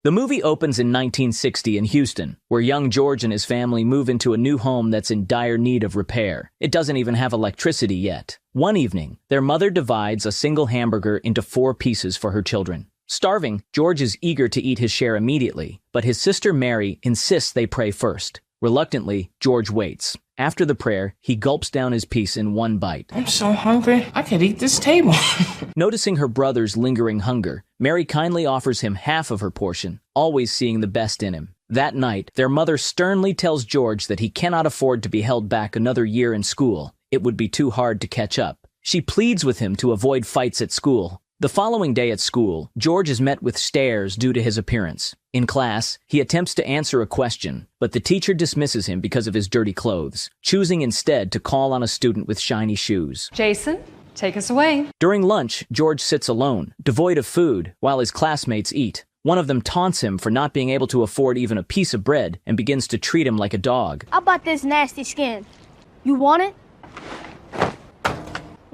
The movie opens in 1960 in Houston, where young George and his family move into a new home that's in dire need of repair. It doesn't even have electricity yet. One evening, their mother divides a single hamburger into 4 pieces for her children. Starving, George is eager to eat his share immediately, but his sister Mary insists they pray first. Reluctantly, George waits. After the prayer, he gulps down his piece in one bite. I'm so hungry, I could eat this table. Noticing her brother's lingering hunger, Mary kindly offers him half of her portion, always seeing the best in him. That night, their mother sternly tells George that he cannot afford to be held back another year in school. It would be too hard to catch up. She pleads with him to avoid fights at school. The following day at school, George is met with stares due to his appearance. In class, he attempts to answer a question, but the teacher dismisses him because of his dirty clothes, choosing instead to call on a student with shiny shoes. Jason, take us away. During lunch, George sits alone, devoid of food, while his classmates eat. One of them taunts him for not being able to afford even a piece of bread and begins to treat him like a dog. How about this nasty skin? You want it?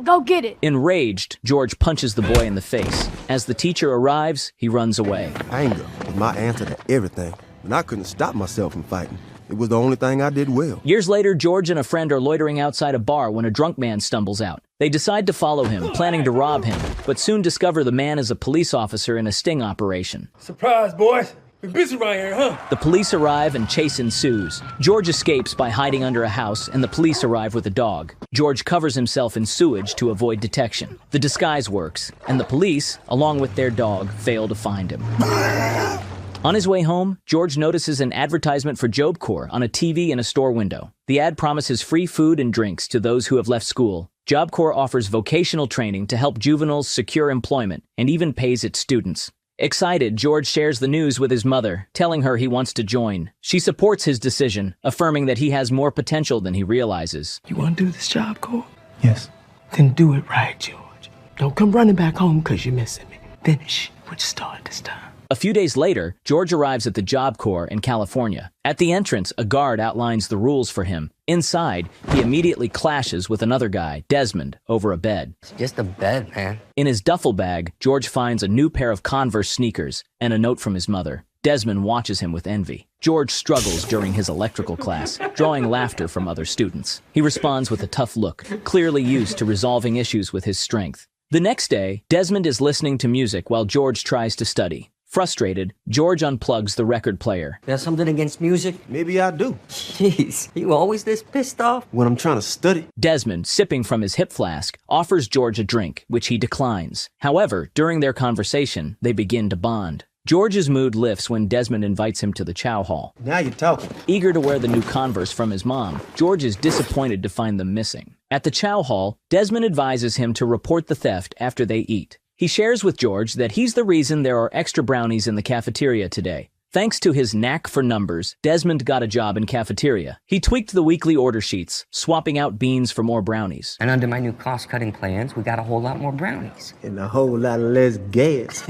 Go get it. Enraged, George punches the boy in the face. As the teacher arrives, he runs away. Anger was my answer to everything, and I couldn't stop myself from fighting. It was the only thing I did well. Years later, George and a friend are loitering outside a bar when a drunk man stumbles out. They decide to follow him, planning to rob him, but soon discover the man is a police officer in a sting operation. Surprise, boys. We're busy right here, huh? The police arrive and chase ensues. George escapes by hiding under a house, and the police arrive with a dog. George covers himself in sewage to avoid detection. The disguise works, and the police, along with their dog, fail to find him. On his way home, George notices an advertisement for Job Corps on a TV in a store window. The ad promises free food and drinks to those who have left school. Job Corps offers vocational training to help juveniles secure employment and even pays its students. Excited, George shares the news with his mother, telling her he wants to join. She supports his decision, affirming that he has more potential than he realizes. You want to do this job, Cole? Yes. Then do it right, George. Don't come running back home because you're missing me. Finish what you started this time. A few days later, George arrives at the Job Corps in California. At the entrance, a guard outlines the rules for him. Inside, he immediately clashes with another guy, Desmond, over a bed. It's just a bed, man. In his duffel bag, George finds a new pair of Converse sneakers and a note from his mother. Desmond watches him with envy. George struggles during his electrical class, drawing laughter from other students. He responds with a tough look, clearly used to resolving issues with his strength. The next day, Desmond is listening to music while George tries to study. Frustrated, George unplugs the record player. You have something against music? Maybe I do. Jeez, you always this pissed off? When I'm trying to study. Desmond, sipping from his hip flask, offers George a drink, which he declines. However, during their conversation, they begin to bond. George's mood lifts when Desmond invites him to the chow hall. Now you're talking. Eager to wear the new Converse from his mom, George is disappointed to find them missing. At the chow hall, Desmond advises him to report the theft after they eat. He shares with George that he's the reason there are extra brownies in the cafeteria today. Thanks to his knack for numbers, Desmond got a job in cafeteria. He tweaked the weekly order sheets, swapping out beans for more brownies. And under my new cost-cutting plans, we got a whole lot more brownies. And a whole lot of less gas.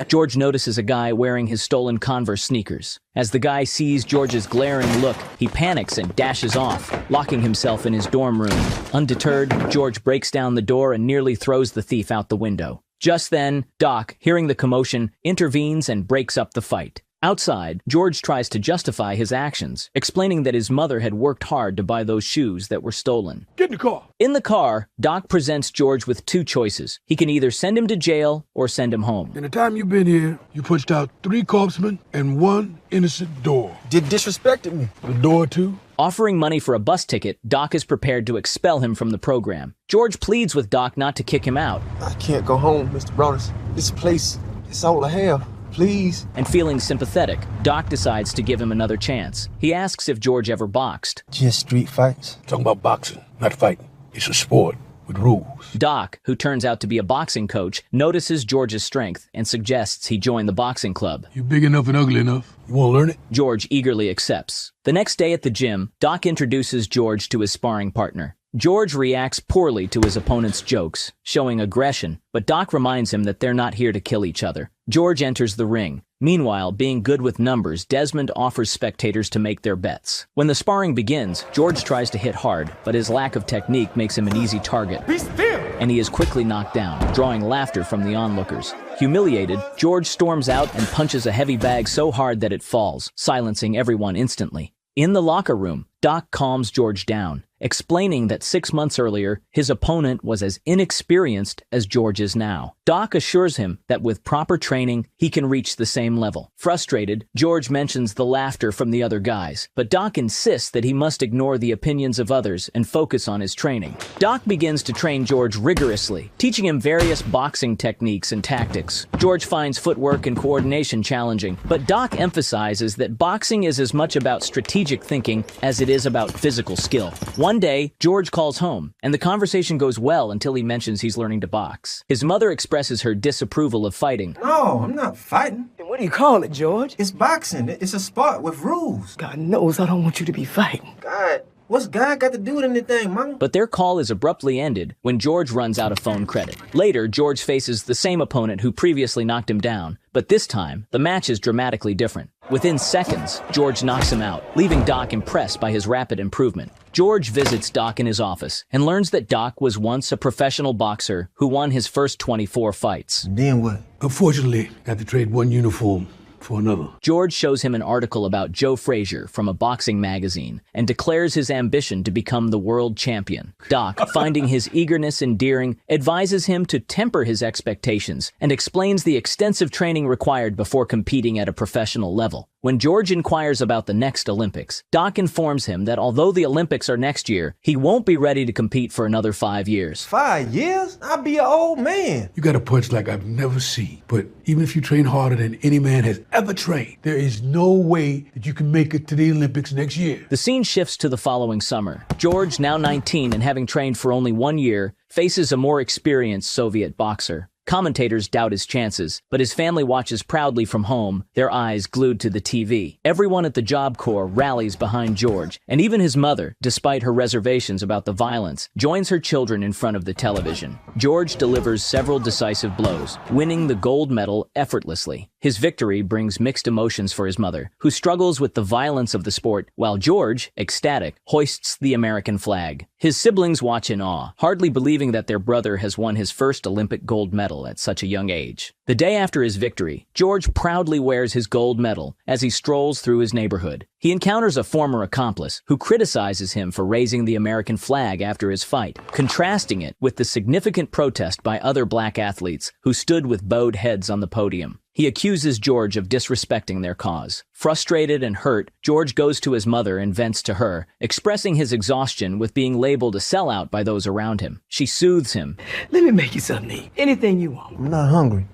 George notices a guy wearing his stolen Converse sneakers. As the guy sees George's glaring look, he panics and dashes off, locking himself in his dorm room. Undeterred, George breaks down the door and nearly throws the thief out the window. Just then, Doc, hearing the commotion, intervenes and breaks up the fight. Outside, George tries to justify his actions, explaining that his mother had worked hard to buy those shoes that were stolen. Get in the car. In the car, Doc presents George with 2 choices. He can either send him to jail or send him home. In the time you've been here, you punched out 3 corpsmen and 1 innocent door. Did disrespected me. The door, too? Offering money for a bus ticket, Doc is prepared to expel him from the program. George pleads with Doc not to kick him out. I can't go home, Mr. Broadus. This place, it's all I have. Please. And feeling sympathetic, Doc decides to give him another chance. He asks if George ever boxed. Just street fights. Talking about boxing, not fighting. It's a sport with rules. Doc, who turns out to be a boxing coach, notices George's strength and suggests he join the boxing club. You big enough and ugly enough. You want to learn it? George eagerly accepts. The next day at the gym, Doc introduces George to his sparring partner. George reacts poorly to his opponent's jokes, showing aggression, but Doc reminds him that they're not here to kill each other. George enters the ring. Meanwhile, being good with numbers, Desmond offers spectators to make their bets. When the sparring begins, George tries to hit hard, but his lack of technique makes him an easy target. Be still! And he is quickly knocked down, drawing laughter from the onlookers. Humiliated, George storms out and punches a heavy bag so hard that it falls, silencing everyone instantly. In the locker room, Doc calms George down, explaining that 6 months earlier, his opponent was as inexperienced as George is now. Doc assures him that with proper training, he can reach the same level. Frustrated, George mentions the laughter from the other guys, but Doc insists that he must ignore the opinions of others and focus on his training. Doc begins to train George rigorously, teaching him various boxing techniques and tactics. George finds footwork and coordination challenging, but Doc emphasizes that boxing is as much about strategic thinking as it is about physical skill. One day, George calls home, and the conversation goes well until he mentions he's learning to box. His mother expresses her disapproval of fighting. No, I'm not fighting. Then what do you call it, George? It's boxing. It's a sport with rules. God knows I don't want you to be fighting. God, what's God got to do with anything, Mama? But their call is abruptly ended when George runs out of phone credit. Later, George faces the same opponent who previously knocked him down, but this time, the match is dramatically different. Within seconds, George knocks him out, leaving Doc impressed by his rapid improvement. George visits Doc in his office and learns that Doc was once a professional boxer who won his first 24 fights. Then what? Unfortunately, I had to trade one uniform for another. George shows him an article about Joe Frazier from a boxing magazine and declares his ambition to become the world champion. Doc, finding his eagerness endearing, advises him to temper his expectations and explains the extensive training required before competing at a professional level. When George inquires about the next Olympics, Doc informs him that although the Olympics are next year, he won't be ready to compete for another 5 years. 5 years? I'll be an old man. You got a punch like I've never seen. But even if you train harder than any man has ever trained, there is no way that you can make it to the Olympics next year. The scene shifts to the following summer. George, now 19 and having trained for only 1 year, faces a more experienced Soviet boxer. Commentators doubt his chances, but his family watches proudly from home, their eyes glued to the TV. Everyone at the Job Corps rallies behind George, and even his mother, despite her reservations about the violence, joins her children in front of the television. George delivers several decisive blows, winning the gold medal effortlessly. His victory brings mixed emotions for his mother, who struggles with the violence of the sport, while George, ecstatic, hoists the American flag. His siblings watch in awe, hardly believing that their brother has won his first Olympic gold medal at such a young age. The day after his victory, George proudly wears his gold medal as he strolls through his neighborhood. He encounters a former accomplice who criticizes him for raising the American flag after his fight, contrasting it with the significant protest by other black athletes who stood with bowed heads on the podium. He accuses George of disrespecting their cause. Frustrated and hurt, George goes to his mother and vents to her, expressing his exhaustion with being labeled a sellout by those around him. She soothes him. Let me make you something to eat. Anything you want. I'm not hungry.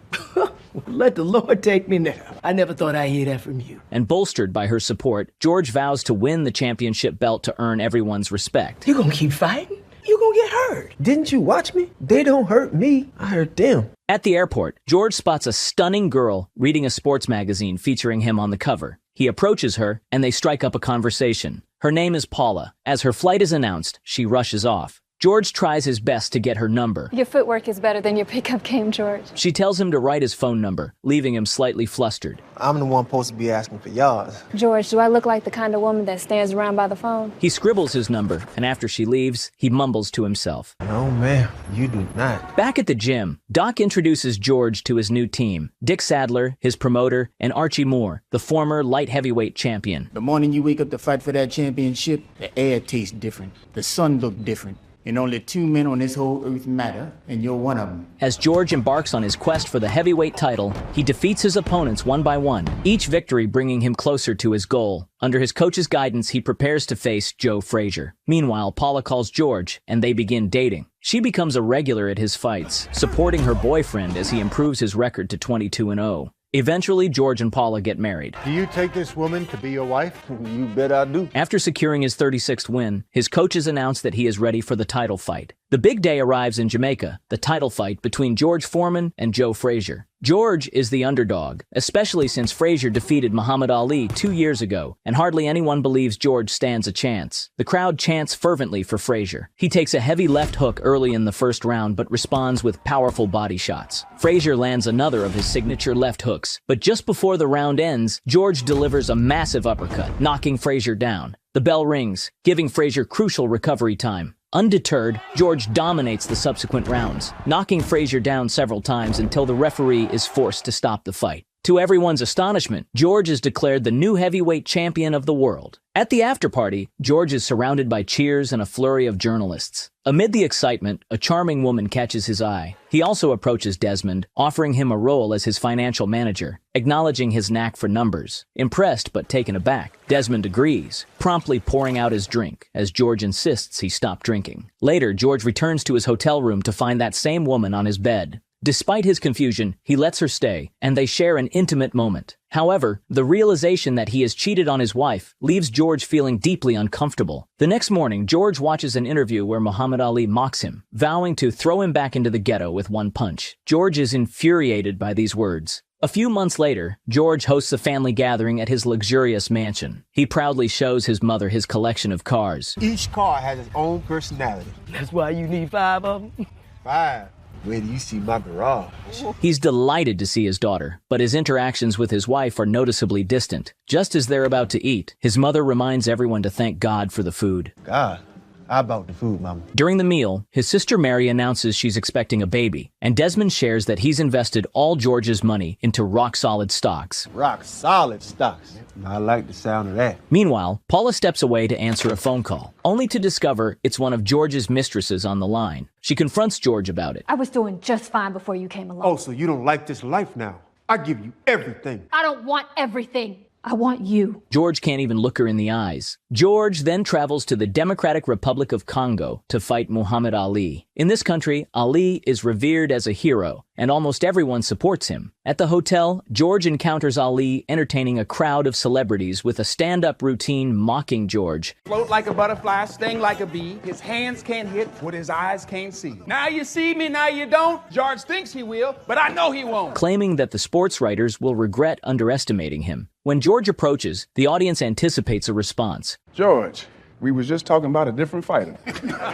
Let the Lord take me now. I never thought I'd hear that from you. And bolstered by her support, George vows to win the championship belt to earn everyone's respect. You gonna keep fighting? You gonna get hurt. Didn't you watch me? They don't hurt me. I hurt them. At the airport, George spots a stunning girl reading a sports magazine featuring him on the cover. He approaches her, and they strike up a conversation. Her name is Paula. As her flight is announced, she rushes off. George tries his best to get her number. Your footwork is better than your pickup game, George. She tells him to write his phone number, leaving him slightly flustered. I'm the one supposed to be asking for yours. George, do I look like the kind of woman that stands around by the phone? He scribbles his number, and after she leaves, he mumbles to himself. No, ma'am, you do not. Back at the gym, Doc introduces George to his new team. Dick Sadler, his promoter, and Archie Moore, the former light heavyweight champion. The morning you wake up to fight for that championship, the air tastes different, the sun look different. And only 2 men on this whole earth matter, and you're one of them. As George embarks on his quest for the heavyweight title, he defeats his opponents one by one, each victory bringing him closer to his goal. Under his coach's guidance, he prepares to face Joe Frazier. Meanwhile, Paula calls George, and they begin dating. She becomes a regular at his fights, supporting her boyfriend as he improves his record to 22-0. Eventually, George and Paula get married. Do you take this woman to be your wife? You bet I do. After securing his 36th win, his coaches announce that he is ready for the title fight. The big day arrives in Jamaica, the title fight between George Foreman and Joe Frazier. George is the underdog, especially since Frazier defeated Muhammad Ali 2 years ago, and hardly anyone believes George stands a chance. The crowd chants fervently for Frazier. He takes a heavy left hook early in the first round but responds with powerful body shots. Frazier lands another of his signature left hooks, but just before the round ends, George delivers a massive uppercut, knocking Frazier down. The bell rings, giving Frazier crucial recovery time. Undeterred, George dominates the subsequent rounds, knocking Frazier down several times until the referee is forced to stop the fight. To everyone's astonishment, George is declared the new heavyweight champion of the world. At the after-party, George is surrounded by cheers and a flurry of journalists. Amid the excitement, a charming woman catches his eye. He also approaches Desmond, offering him a role as his financial manager, acknowledging his knack for numbers. Impressed but taken aback, Desmond agrees, promptly pouring out his drink, as George insists he stop drinking. Later, George returns to his hotel room to find that same woman on his bed. Despite his confusion, he lets her stay, and they share an intimate moment. However, the realization that he has cheated on his wife leaves George feeling deeply uncomfortable. The next morning, George watches an interview where Muhammad Ali mocks him, vowing to throw him back into the ghetto with one punch. George is infuriated by these words. A few months later, George hosts a family gathering at his luxurious mansion. He proudly shows his mother his collection of cars. Each car has its own personality. That's why you need 5 of them? 5. Where do you see my garage? He's delighted to see his daughter, but his interactions with his wife are noticeably distant. Just as they're about to eat, his mother reminds everyone to thank God for the food. God, I bought the food, Mama. During the meal, his sister Mary announces she's expecting a baby, and Desmond shares that he's invested all George's money into rock-solid stocks. Rock-solid stocks. I like the sound of that. Meanwhile, Paula steps away to answer a phone call, only to discover it's one of George's mistresses on the line. She confronts George about it. I was doing just fine before you came along. Oh, so you don't like this life now? I give you everything. I don't want everything. I want you. George can't even look her in the eyes. George then travels to the Democratic Republic of Congo to fight Muhammad Ali. In this country, Ali is revered as a hero, and almost everyone supports him. At the hotel, George encounters Ali entertaining a crowd of celebrities with a stand-up routine mocking George. Float like a butterfly, sting like a bee. His hands can't hit what his eyes can't see. Now you see me, now you don't. George thinks he will, but I know he won't. Claiming that the sports writers will regret underestimating him. When George approaches, the audience anticipates a response. George, we was just talking about a different fighter.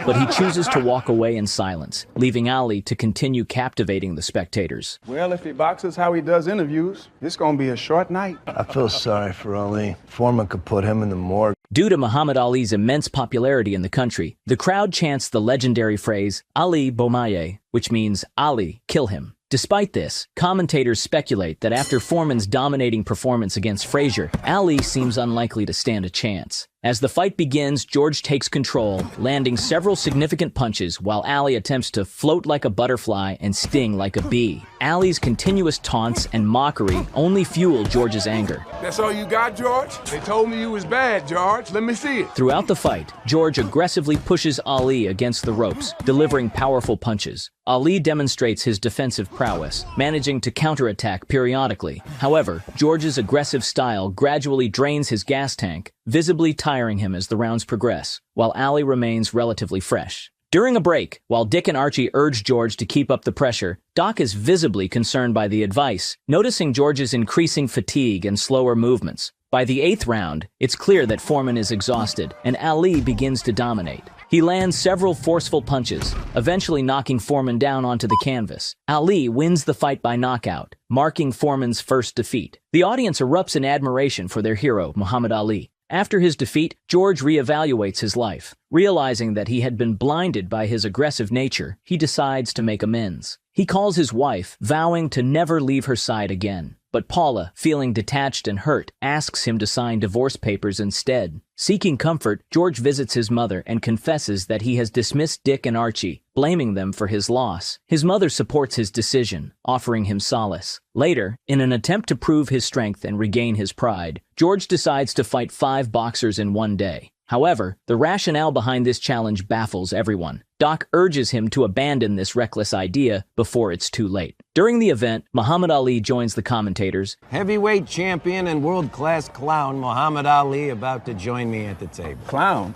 But he chooses to walk away in silence, leaving Ali to continue captivating the spectators. Well, if he boxes how he does interviews, it's gonna be a short night. I feel sorry for Ali. Foreman could put him in the morgue. Due to Muhammad Ali's immense popularity in the country, the crowd chants the legendary phrase, Ali Bomaye, which means Ali, kill him. Despite this, commentators speculate that after Foreman's dominating performance against Frazier, Ali seems unlikely to stand a chance. As the fight begins, George takes control, landing several significant punches while Ali attempts to float like a butterfly and sting like a bee. Ali's continuous taunts and mockery only fuel George's anger. That's all you got, George? They told me you was bad, George. Let me see it. Throughout the fight, George aggressively pushes Ali against the ropes, delivering powerful punches. Ali demonstrates his defensive prowess, managing to counterattack periodically. However, George's aggressive style gradually drains his gas tank, visibly tiring him as the rounds progress, while Ali remains relatively fresh. During a break, while Dick and Archie urge George to keep up the pressure, Doc is visibly concerned by the advice, noticing George's increasing fatigue and slower movements. By the 8th round, it's clear that Foreman is exhausted, and Ali begins to dominate. He lands several forceful punches, eventually knocking Foreman down onto the canvas. Ali wins the fight by knockout, marking Foreman's first defeat. The audience erupts in admiration for their hero, Muhammad Ali. After his defeat, George reevaluates his life. Realizing that he had been blinded by his aggressive nature, he decides to make amends. He calls his wife, vowing to never leave her side again. But Paula, feeling detached and hurt, asks him to sign divorce papers instead. Seeking comfort, George visits his mother and confesses that he has dismissed Dick and Archie, blaming them for his loss. His mother supports his decision, offering him solace. Later, in an attempt to prove his strength and regain his pride, George decides to fight 5 boxers in one day. However, the rationale behind this challenge baffles everyone. Doc urges him to abandon this reckless idea before it's too late. During the event, Muhammad Ali joins the commentators. Heavyweight champion and world-class clown Muhammad Ali about to join me at the table. Clown?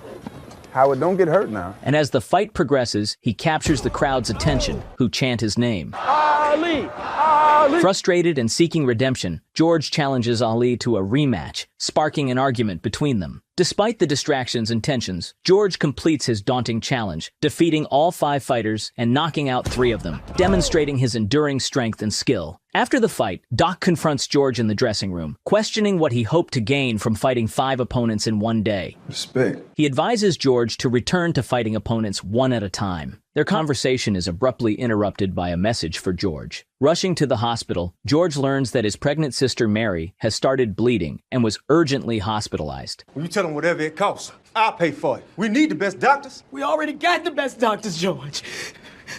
Howard, don't get hurt now. And as the fight progresses, he captures the crowd's attention, who chant his name. Ali! Ali! Ali! Frustrated and seeking redemption, George challenges Ali to a rematch, sparking an argument between them. Despite the distractions and tensions, George completes his daunting challenge, defeating all 5 fighters and knocking out 3 of them, demonstrating his enduring strength and skill. After the fight, Doc confronts George in the dressing room, questioning what he hoped to gain from fighting 5 opponents in one day. Respect. He advises George to return to fighting opponents one at a time. Their conversation is abruptly interrupted by a message for George. Rushing to the hospital, George learns that his pregnant sister Mary has started bleeding and was urgently hospitalized. Well, you tell them whatever it costs. I'll pay for it. We need the best doctors. We already got the best doctors, George.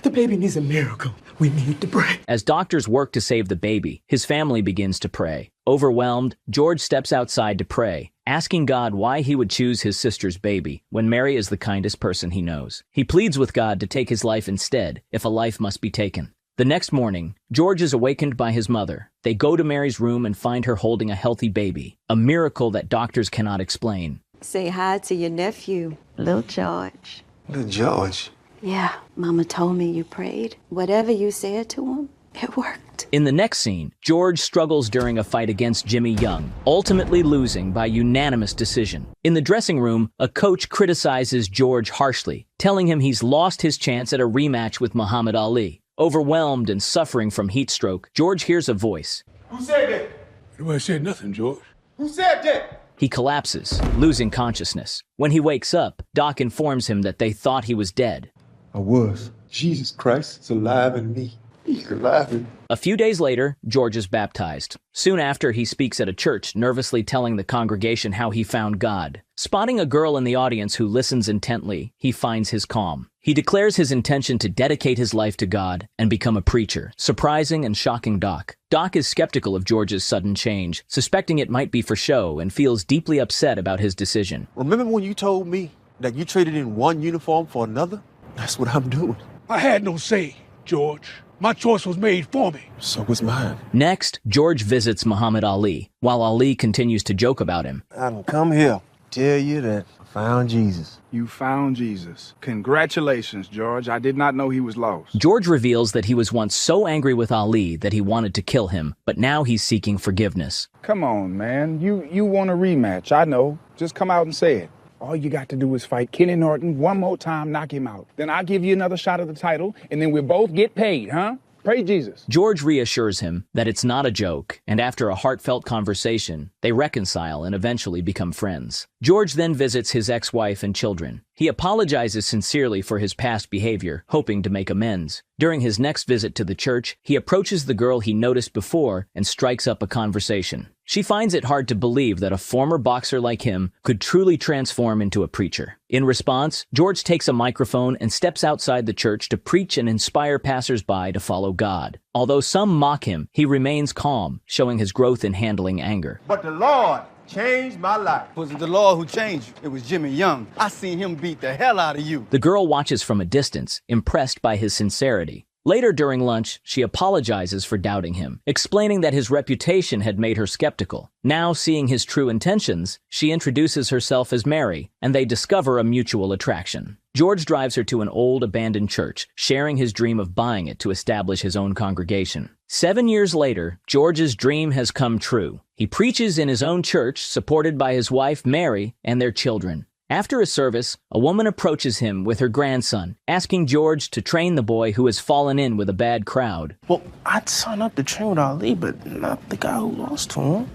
The baby needs a miracle. We need to pray. As doctors work to save the baby, his family begins to pray. Overwhelmed, George steps outside to pray, asking God why he would choose his sister's baby when Mary is the kindest person he knows. He pleads with God to take his life instead, if a life must be taken. The next morning, George is awakened by his mother. They go to Mary's room and find her holding a healthy baby, a miracle that doctors cannot explain. Say hi to your nephew, Little George. Little George? Yeah, Mama told me you prayed. Whatever you said to him, it worked. In the next scene, George struggles during a fight against Jimmy Young, ultimately losing by unanimous decision. In the dressing room, a coach criticizes George harshly, telling him he's lost his chance at a rematch with Muhammad Ali. Overwhelmed and suffering from heat stroke, George hears a voice. Who said that? Nobody said nothing, George. Who said that? He collapses, losing consciousness. When he wakes up, Doc informs him that they thought he was dead. I was. Jesus Christ is alive in me. He's alive in me. A few days later, George is baptized. Soon after, he speaks at a church, nervously telling the congregation how he found God. Spotting a girl in the audience who listens intently, he finds his calm. He declares his intention to dedicate his life to God and become a preacher, surprising and shocking Doc. Doc is skeptical of George's sudden change, suspecting it might be for show, and feels deeply upset about his decision. Remember when you told me that you traded in one uniform for another? That's what I'm doing. I had no say, George. My choice was made for me. So was mine. Next, George visits Muhammad Ali, while Ali continues to joke about him. I done come here to tell you that I found Jesus. You found Jesus. Congratulations, George. I did not know he was lost. George reveals that he was once so angry with Ali that he wanted to kill him, but now he's seeking forgiveness. Come on, man. You want a rematch. I know. Just come out and say it. All you got to do is fight Kenny Norton one more time, knock him out. Then I'll give you another shot at the title, and then we'll both get paid, huh? Praise Jesus. George reassures him that it's not a joke, and after a heartfelt conversation, they reconcile and eventually become friends. George then visits his ex-wife and children. He apologizes sincerely for his past behavior, hoping to make amends. During his next visit to the church, he approaches the girl he noticed before and strikes up a conversation. She finds it hard to believe that a former boxer like him could truly transform into a preacher. In response, George takes a microphone and steps outside the church to preach and inspire passers-by to follow God. Although some mock him, he remains calm, showing his growth in handling anger. But the Lord changed my life. Was it the Lord who changed you? It was Jimmy Young. I seen him beat the hell out of you. The girl watches from a distance, impressed by his sincerity. Later during lunch, she apologizes for doubting him, explaining that his reputation had made her skeptical. Now, seeing his true intentions, she introduces herself as Mary, and they discover a mutual attraction. George drives her to an old, abandoned church, sharing his dream of buying it to establish his own congregation. 7 years later, George's dream has come true. He preaches in his own church, supported by his wife, Mary, and their children. After a service, a woman approaches him with her grandson, asking George to train the boy who has fallen in with a bad crowd. Well, I'd sign up to train with Ali, but not the guy who lost to him.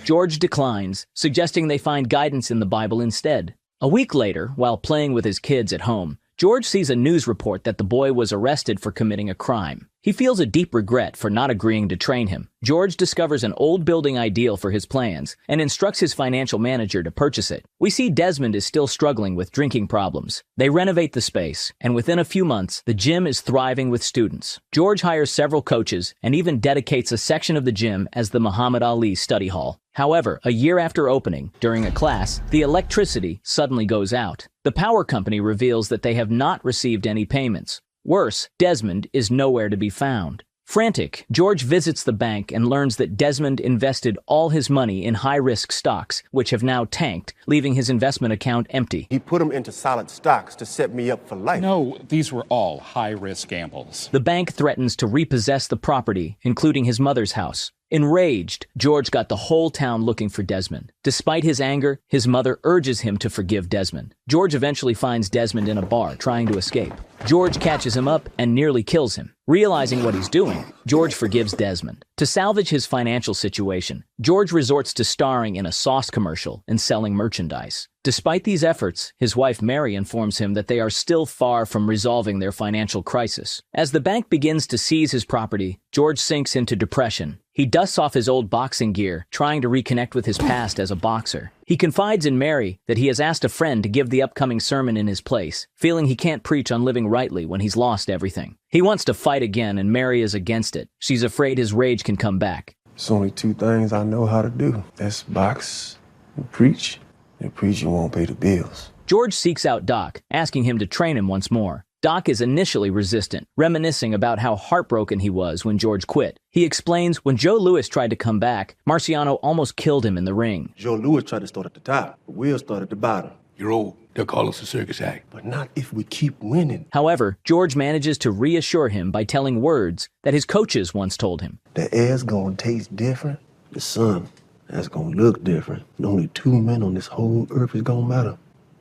George declines, suggesting they find guidance in the Bible instead. A week later, while playing with his kids at home, George sees a news report that the boy was arrested for committing a crime. He feels a deep regret for not agreeing to train him. George discovers an old building ideal for his plans and instructs his financial manager to purchase it. We see Desmond is still struggling with drinking problems. They renovate the space, and within a few months, the gym is thriving with students. George hires several coaches and even dedicates a section of the gym as the Muhammad Ali study hall. However, a year after opening, during a class, the electricity suddenly goes out. The power company reveals that they have not received any payments. Worse, Desmond is nowhere to be found. Frantic, George visits the bank and learns that Desmond invested all his money in high-risk stocks, which have now tanked, leaving his investment account empty. He put them into solid stocks to set me up for life. No, these were all high-risk gambles. The bank threatens to repossess the property, including his mother's house. Enraged, George got the whole town looking for Desmond. Despite his anger, his mother urges him to forgive Desmond. George eventually finds Desmond in a bar trying to escape. George catches him up and nearly kills him. Realizing what he's doing, George forgives Desmond. To salvage his financial situation, George resorts to starring in a sauce commercial and selling merchandise. Despite these efforts, his wife Mary informs him that they are still far from resolving their financial crisis. As the bank begins to seize his property, George sinks into depression. He dusts off his old boxing gear, trying to reconnect with his past as a boxer. He confides in Mary that he has asked a friend to give the upcoming sermon in his place, feeling he can't preach on living rightly when he's lost everything. He wants to fight again, and Mary is against it. She's afraid his rage can come back. There's only two things I know how to do. That's box and preach. And preaching won't pay the bills. George seeks out Doc, asking him to train him once more. Doc is initially resistant, reminiscing about how heartbroken he was when George quit. He explains when Joe Louis tried to come back, Marciano almost killed him in the ring. Joe Louis tried to start at the top, but we'll start at the bottom. You're old. They'll call us a circus act. But not if we keep winning. However, George manages to reassure him by telling words that his coaches once told him. The air's gonna taste different. The sun, that's gonna look different. And only two men on this whole earth is gonna matter.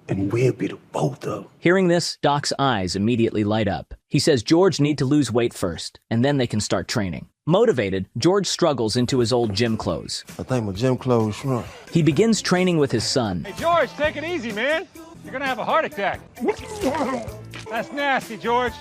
And we'll be the both of them. Hearing this, Doc's eyes immediately light up. He says George need to lose weight first, and then they can start training. Motivated, George struggles into his old gym clothes. I think my gym clothes shrunk. He begins training with his son. Hey, George, take it easy, man. You're gonna have a heart attack. That's nasty, George.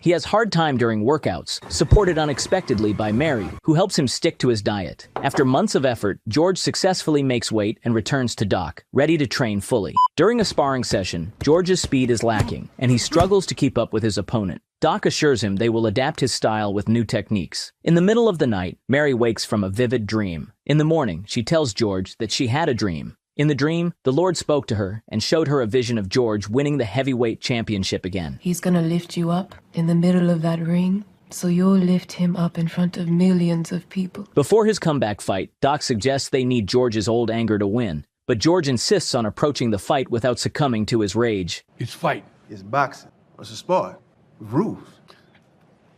He has hard time during workouts, supported unexpectedly by Mary, who helps him stick to his diet. After months of effort, George successfully makes weight and returns to Doc, ready to train fully. During a sparring session, George's speed is lacking, and he struggles to keep up with his opponent. Doc assures him they will adapt his style with new techniques. In the middle of the night, Mary wakes from a vivid dream. In the morning, she tells George that she had a dream. In the dream, the Lord spoke to her and showed her a vision of George winning the heavyweight championship again. He's gonna lift you up in the middle of that ring, so you'll lift him up in front of millions of people. Before his comeback fight, Doc suggests they need George's old anger to win, but George insists on approaching the fight without succumbing to his rage. It's fight. It's boxing. It's a sport. With rules.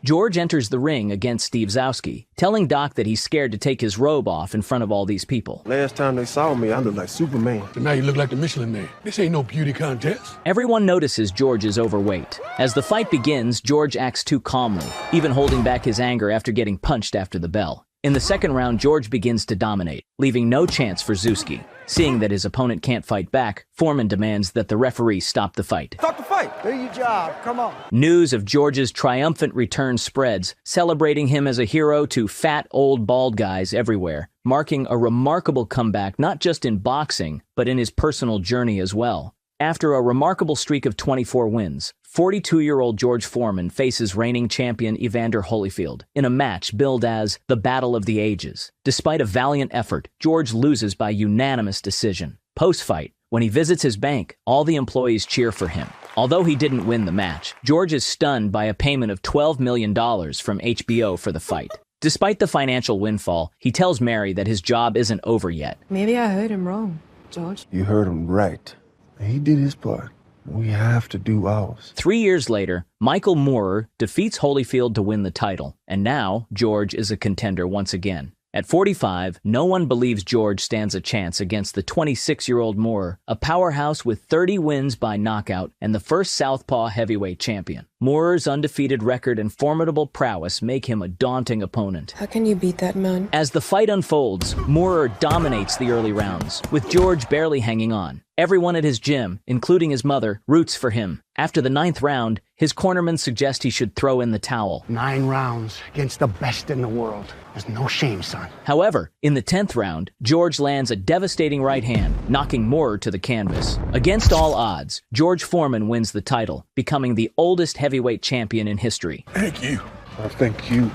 George enters the ring against Steve Zowski, telling Doc that he's scared to take his robe off in front of all these people. Last time they saw me, I looked like Superman. But now you look like the Michelin Man. This ain't no beauty contest. Everyone notices George is overweight. As the fight begins, George acts too calmly, even holding back his anger after getting punched after the bell. In the second round, George begins to dominate, leaving no chance for Zowski. Seeing that his opponent can't fight back, Foreman demands that the referee stop the fight. Stop the fight. Do your job. Come on. News of George's triumphant return spreads, celebrating him as a hero to fat, old, bald guys everywhere, marking a remarkable comeback not just in boxing, but in his personal journey as well. After a remarkable streak of 24 wins, 42-year-old George Foreman faces reigning champion Evander Holyfield in a match billed as the Battle of the Ages. Despite a valiant effort, George loses by unanimous decision. Post-fight, when he visits his bank, all the employees cheer for him. Although he didn't win the match, George is stunned by a payment of $12 million from HBO for the fight. Despite the financial windfall, he tells Mary that his job isn't over yet. Maybe I heard him wrong, George. You heard him right. He did his part. We have to do ours. 3 years later, Michael Moorer defeats Holyfield to win the title, and now George is a contender once again. At 45, no one believes George stands a chance against the 26-year-old Moorer, a powerhouse with 30 wins by knockout and the first Southpaw heavyweight champion. Moorer's undefeated record and formidable prowess make him a daunting opponent. How can you beat that man? As the fight unfolds, Moorer dominates the early rounds, with George barely hanging on. Everyone at his gym, including his mother, roots for him. After the 9th round, his cornermen suggest he should throw in the towel. 9 rounds against the best in the world. There's no shame, son. However, in the 10th round, George lands a devastating right hand, knocking Moorer to the canvas. Against all odds, George Foreman wins the title, becoming the oldest heavyweight champion in history. Thank you. I thank you.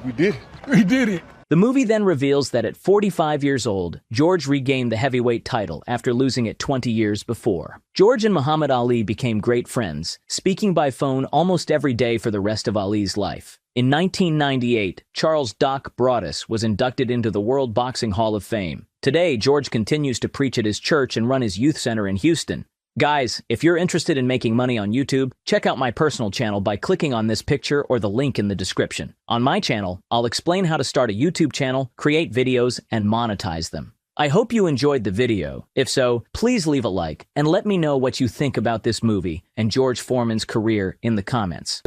We did it. We did it. The movie then reveals that at 45 years old, George regained the heavyweight title after losing it 20 years before. George and Muhammad Ali became great friends, speaking by phone almost every day for the rest of Ali's life. In 1998, Charles "Doc" Broadus was inducted into the World Boxing Hall of Fame. Today, George continues to preach at his church and run his youth center in Houston. Guys, if you're interested in making money on YouTube, check out my personal channel by clicking on this picture or the link in the description. On my channel, I'll explain how to start a YouTube channel, create videos, and monetize them. I hope you enjoyed the video. If so, please leave a like and let me know what you think about this movie and George Foreman's career in the comments.